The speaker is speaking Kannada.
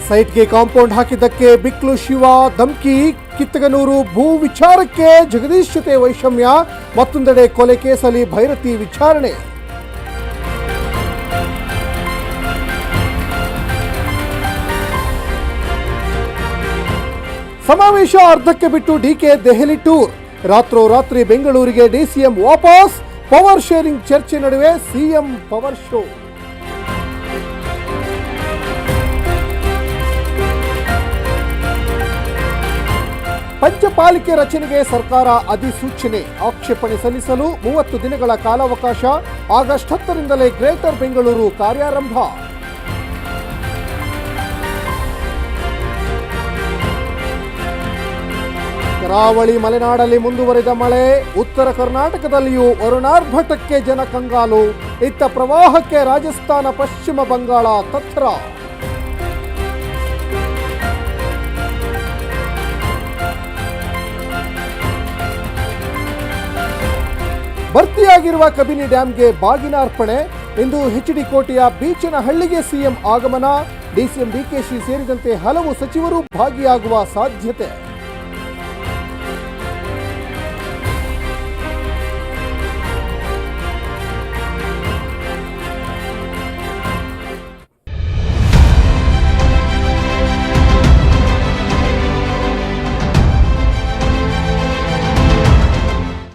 ಸೈಟ್ಗೆ ಕಾಂಪೌಂಡ್ ಹಾಕಿದ್ದಕ್ಕೆ ಬಿಕ್ಲು ಶಿವ ಧಮ್ಕಿ. ಕಿತ್ತಗನೂರು ಭೂ ವಿಚಾರಕ್ಕೆ ಜಗದೀಶ್ ಜೊತೆ ವೈಷಮ್ಯ. ಮತ್ತೊಂದೆಡೆ ಕೊಲೆ ಕೇಸಲ್ಲಿ ಭೈರತಿ ವಿಚಾರಣೆ. ಸಮಾವೇಶ ಅರ್ಧಕ್ಕೆ ಬಿಟ್ಟು ಡಿಕೆ ದೆಹಲಿ ಟೂರ್. ರಾತ್ರೋರಾತ್ರಿ ಬೆಂಗಳೂರಿಗೆ ಡಿಸಿಎಂ ವಾಪಸ್. ಪವರ್ ಶೇರಿಂಗ್ ಚರ್ಚೆ ನಡುವೆ ಸಿಎಂ ಪವರ್ ಶೋ. ಪಂಚಪಾಲಿಕೆ ರಚನೆಗೆ ಸರ್ಕಾರ ಅಧಿಸೂಚನೆ. ಆಕ್ಷೇಪಣೆ ಸಲ್ಲಿಸಲು 30 ದಿನಗಳ ಕಾಲಾವಕಾಶ. ಆಗಸ್ಟ್ 10ರಿಂದಲೇ ಗ್ರೇಟರ್ ಬೆಂಗಳೂರು ಕಾರ್ಯಾರಂಭ. ಕರಾವಳಿ ಮಲೆನಾಡಲ್ಲಿ ಮುಂದುವರಿದ ಮಳೆ. ಉತ್ತರ ಕರ್ನಾಟಕದಲ್ಲಿಯೂ ವರುಣಾರ್ಭಟಕ್ಕೆ ಜನ ಕಂಗಾಲು. ಇತ್ತ ಪ್ರವಾಹಕ್ಕೆ ರಾಜಸ್ಥಾನ ಪಶ್ಚಿಮ ಬಂಗಾಳ ತತ್ತರ. ಭರ್ತಿಯಾಗಿರುವ ಕಬಿನಿ ಡ್ಯಾಂಗೆ ಬಾಗಿನ ಅರ್ಪಣೆ. ಇಂದು ಎಚ್ಡಿ ಕೋಟೆಯ ಬೀಚನಹಳ್ಳಿಗೆ ಸಿಎಂ ಆಗಮನ. ಡಿಸಿಎಂ ಡಿಕೆಶಿ ಸೇರಿದಂತೆ ಹಲವು ಸಚಿವರು ಭಾಗಿಯಾಗುವ ಸಾಧ್ಯತೆ.